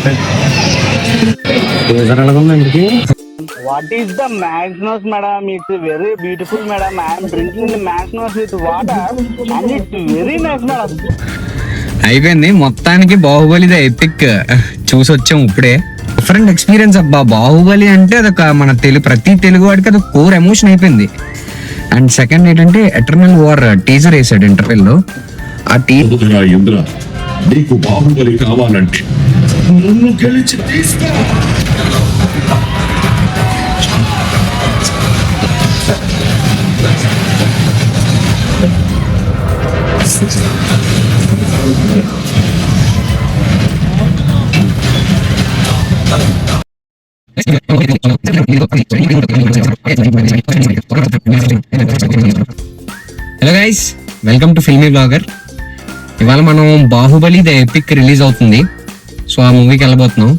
What is the Magnus, madam? It's very beautiful, madam. I am drinking the Magnus with water, and it's very nice, madam. అయిపోయింది మొత్తానికి. Baahubali the epic చూసి వచ్చాం ఇప్పుడే. Different experience అబ్బా. బాహుబలి అంటే అదొక మన ప్రతి తెలుగు వాడికి అదొక కోర్ ఎమోషన్ అయిపోయింది. అండ్ సెకండ్ ఏంటంటే ఎటర్నల్ వార్ టీజర్ వేసాడు ఇంటర్వెల్ లో. ఆ ఇంద్ర నీకు బాహుబలి కావాలంటే నన్ను గెలిచి తీస్తా. Hello guys, welcome to filmy blogger. ఇవాళ మనం బాహుబలి ద ఎపిక్ రిలీజ్ అవుతుంది. సో ఆ మూవీకి వెళ్ళబోతున్నాం.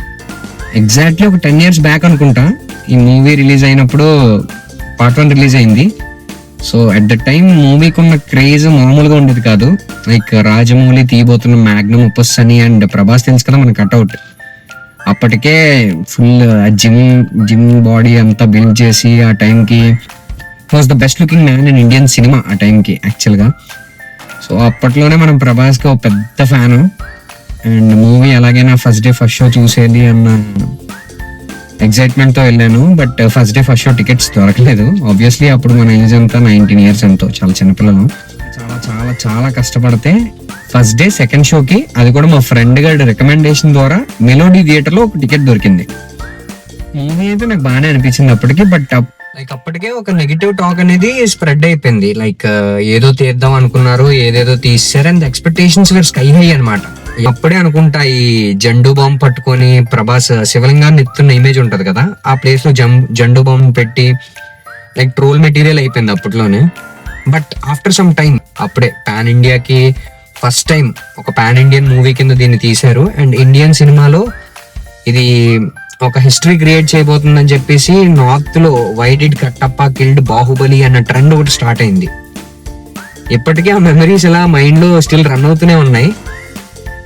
ఎగ్జాక్ట్లీ ఒక 10 years బ్యాక్ అనుకుంటా ఈ మూవీ రిలీజ్ అయినప్పుడు పార్ట్ 1 రిలీజ్ అయింది. సో అట్ ద టైం మూవీకి ఉన్న క్రేజ్ మామూలుగా ఉండేది కాదు. లైక్ రాజమౌళి తీయబోతున్న మ్యాగ్నమ్ ఒపస్ అని, అండ్ ప్రభాస్ తెలుసు కదా మన కట్అవుట్. అప్పటికే ఫుల్ జిమ్ బాడీ అంతా బిల్డ్ చేసి ఆ టైంకి was the best looking man in Indian cinema ఆ టైంకి యాక్చువల్గా. సో అప్పట్లోనే మనం ప్రభాస్కి ఒక పెద్ద ఫ్యాను. అండ్ మూవీ ఎలాగైనా ఫస్ట్ డే ఫస్ట్ షో చూసేయాలి అన్న ఎక్సైట్మెంట్తో వెళ్ళాను. But first day first show tickets దొరకలేదు. ఆబ్వియస్లీ అప్పుడు మన ఏజ్ అంతా 19 years ఎంతో, చాలా చిన్నపిల్లలు. చాలా చాలా చాలా కష్టపడితే ఫస్ట్ డే సెకండ్ షోకి, అది కూడా మా ఫ్రెండ్ గారి రికమెండేషన్ ద్వారా మెలోడీ థియేటర్లో ఒక టికెట్ దొరికింది. మూవీ అయితే నాకు బాగానే అనిపించింది అప్పటికి. బట్ లైక్ అప్పటికే ఒక నెగిటివ్ టాక్ అనేది స్ప్రెడ్ అయిపోయింది. లైక్ ఏదో తీద్దాం అనుకున్నారు, ఏదేదో తీసారు, and expectations were sky high అనమాట. అప్పుడే అనుకుంటా ఈ జండు బాంబ్ పట్టుకొని ప్రభాస్ శివలింగాన్ని ఎత్తున్న ఇమేజ్ ఉంటది కదా, ఆ ప్లేస్ లో జండు బాంబ్ పెట్టి లైక్ ట్రోల్ మెటీరియల్ అయిపోయింది అప్పట్లోనే. బట్ ఆఫ్టర్ సమ్ టైం అప్పుడే పాన్ ఇండియాకి ఫస్ట్ టైం ఒక పాన్ ఇండియన్ మూవీ కింద దీన్ని తీశారు. అండ్ ఇండియన్ సినిమాలో ఇది ఒక హిస్టరీ క్రియేట్ చేయబోతుందని చెప్పేసి నార్త్ లో why did Kattappa killed Baahubali అన్న ట్రెండ్ ఒకటి స్టార్ట్ అయింది. ఇప్పటికీ ఆ మెమరీస్ ఇలా మైండ్ లో స్టిల్ రన్ అవుతూనే ఉన్నాయి.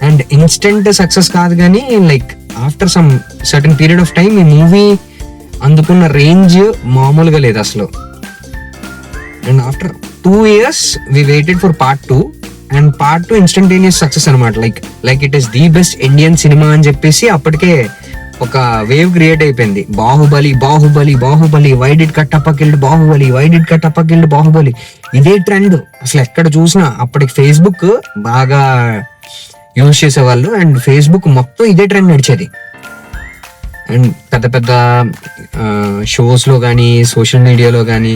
అండ్ ఇన్స్టెంట్ సక్సెస్ కాదు కానీ like after some certain period of time ఈ మూవీ అందుకున్న రేంజ్ మామూలుగా లేదు అసలు. And after 2 years we waited for part 2, and part 2 instantaneous success అనమాట. Like it is the best Indian cinema అని చెప్పేసి అప్పటికే ఒక వేవ్ క్రియేట్ అయిపోయింది. Baahubali Baahubali Baahubali, why did Kattappa killed Baahubali, why did Kattappa killed Baahubali, ఇదే ట్రెండ్ అసలు ఎక్కడ చూసినా. అప్పటికి ఫేస్బుక్ బాగా యూజ్ చేసేవాళ్ళు, అండ్ ఫేస్బుక్ మొత్తం ఇదే ట్రెండ్ నడిచేది. అండ్ పెద్ద పెద్ద షోస్ లో కానీ, సోషల్ మీడియాలో కానీ,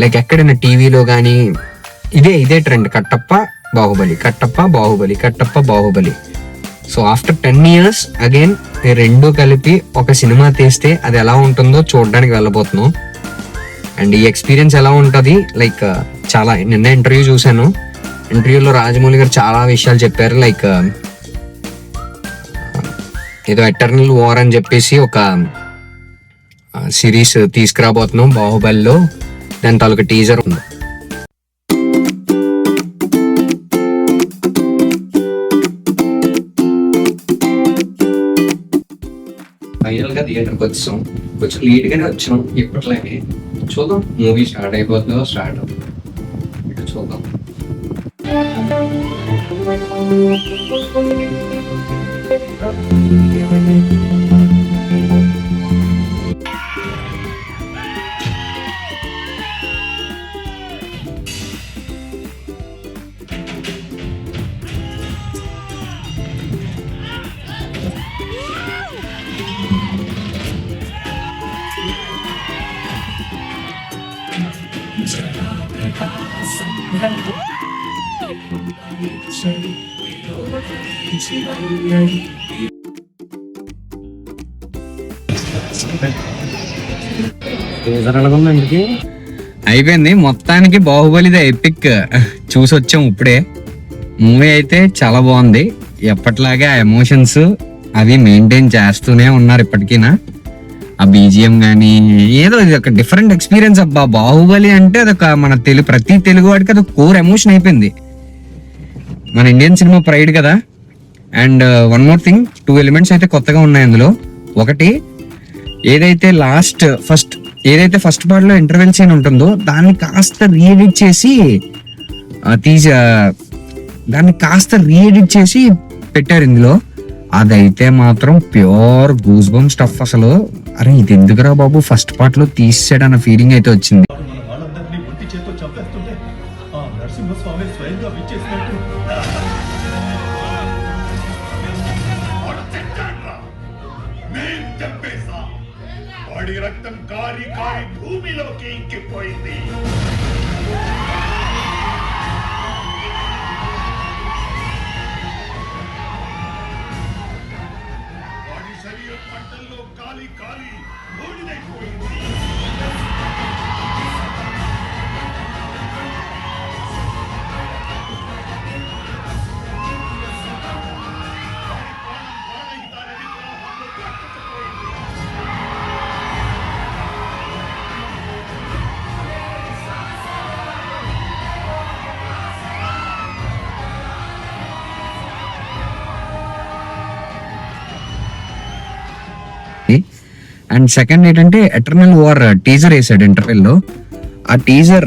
లైక్ ఎక్కడైనా టీవీలో కానీ ఇదే trend. Kattappa Baahubali, Kattappa Baahubali, Kattappa Baahubali. So after 10 years again ఈ రెండు కలిపి ఒక సినిమా తీస్తే అది ఎలా ఉంటుందో చూడడానికి వెళ్ళబోతున్నాం. అండ్ ఈ ఎక్స్పీరియన్స్ ఎలా ఉంటుంది, లైక్ చాలా నిన్న ఇంటర్వ్యూ చూశాను. ఇంటర్వ్యూలో రాజమౌళి గారు చాలా విషయాలు చెప్పారు. లైక్ ఏదో ఎటర్నల్ వార్ అని చెప్పేసి ఒక సిరీస్ తీసుకురాబోతున్నాం బాహుబలిలో. దాని తాలూకా టీజర్ ఉంది. ఫైనల్ గా థియేటర్కి వచ్చాం. కొంచెం లేట్ గానే వచ్చాం ఇప్పట్లాగే. చూద్దాం మూవీ స్టార్ట్ అయిపోతుందో స్టార్ట్ చూద్దాం. అయిపోయింది మొత్తానికి. బాహుబలి ద ఎపిక్ చూసి వచ్చాం ఇప్పుడే. మూవీ అయితే చాలా బాగుంది. ఎప్పటిలాగే ఆ ఎమోషన్స్ అవి మెయింటైన్ చేస్తూనే ఉన్నారు ఇప్పటికీనా. ఆ బీజిఎం కానీ ఏదో ఇది ఒక డిఫరెంట్ ఎక్స్పీరియన్స్ అబ్బా. బాహుబలి అంటే అదొక మన ప్రతి తెలుగు వాడికి అదొక కోర్ ఎమోషన్ అయిపోయింది. మన ఇండియన్ సినిమా ప్రైడ్ కదా. And one more thing, 2 elements అయితే కొత్తగా ఉన్నాయి అందులో. ఒకటి ఏదైతే ఫస్ట్ పార్ట్ లో ఇంటర్వెల్ సీన్ ఉంటుందో దాన్ని కాస్త రీఎడిట్ చేసి పెట్టారు ఇందులో. అదైతే మాత్రం ప్యూర్ గూస్ బంప్ స్టఫ్ అసలు. అరే ఇది ఎందుకురా బాబు ఫస్ట్ పార్ట్ లో తీసాడన్న ఫీలింగ్ అయితే వచ్చింది. మన వాళ్ళందరినీ ఒంటి చేతో చంపేస్తుంటే ఆ నరసింహస్వామి స్వయంగా విచ్చేసినట్టు మేం చంపేశాం. వాడి రక్తం కారి కారి భూమిలోకి ఇంకిపోయింది. వాడి శరీరం పంటల్లో కాలి కాలి బూడిదైపోయింది. అండ్ సెకండ్ ఏంటంటే ఎటర్నల్ వార్ టీజర్ వేసాడు ఇంటర్వెల్ లో. ఆ టీజర్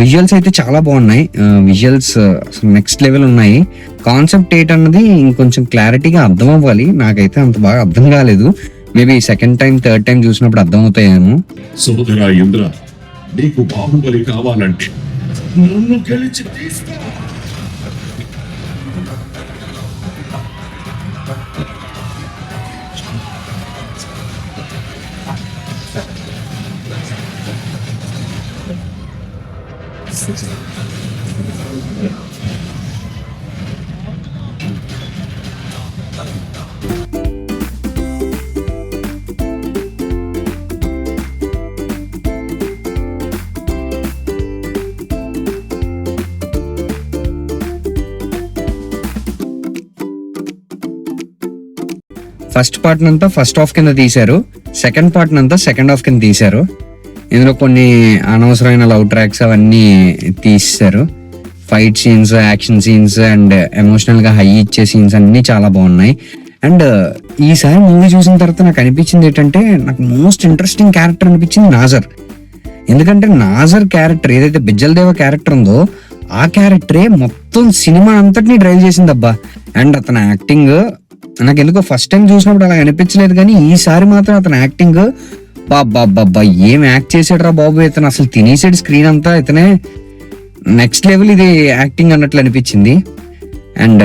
విజువల్స్ అయితే చాలా బాగున్నాయి. విజువల్స్ అసలు నెక్స్ట్ లెవెల్ ఉన్నాయి. కాన్సెప్ట్ ఏంటన్నది ఇంకొంచెం క్లారిటీగా అర్థం అవ్వాలి. నాకైతే అంత బాగా అర్థం కాలేదు. Maybe second time third time చూసినప్పుడు అర్థం అవుతాయేమో. సోదరా ఇంద్ర, నీకు బాహుబలి కావాలంటే నన్ను గెలిచి తీస్తా. ఫస్ట్ పార్ట్ నంతా ఫస్ట్ హాఫ్ కింద తీశారు, సెకండ్ పార్ట్ నంతా సెకండ్ హాఫ్ కింద తీశారు. ఇందులో కొన్ని అనవసరమైన లవ్ ట్రాక్స్ అవన్నీ తీశారు. Fight scenes, action scenes and emotional గా హై ఇచ్చే సీన్స్ అన్ని చాలా బాగున్నాయి. అండ్ ఈసారి మూవీ చూసిన తర్వాత నాకు అనిపించింది ఏంటంటే, నాకు మోస్ట్ ఇంట్రెస్టింగ్ క్యారెక్టర్ అనిపించింది నాజర్. ఎందుకంటే నాజర్ క్యారెక్టర్ ఏదైతే బిజ్జల్ దేవ క్యారెక్టర్ ఉందో ఆ క్యారెక్టరే మొత్తం సినిమా అంతటినీ డ్రైవ్ చేసింది అబ్బా. అండ్ అతని యాక్టింగ్ నాకు ఎందుకో ఫస్ట్ టైం చూసినప్పుడు అలా అనిపించలేదు, కానీ ఈసారి మాత్రం అతని యాక్టింగ్ బాబా ఏం యాక్ట్ చేసాడు రా బాబు. ఇతను అసలు తినేసాడు స్క్రీన్ అంతా. ఇతనే నెక్స్ట్ లెవెల్ ఇది యాక్టింగ్ అన్నట్లు అనిపించింది. And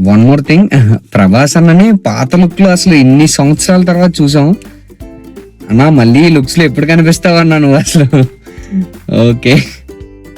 one more thing, Prabhas అన్నని పాత లుక్ లో అసలు ఇన్ని సంవత్సరాల తర్వాత చూసాం అన్నా. మళ్ళీ లుక్స్ లో ఎప్పుడు కనిపిస్తావన్నా నువ్వు అసలు. ఓకే.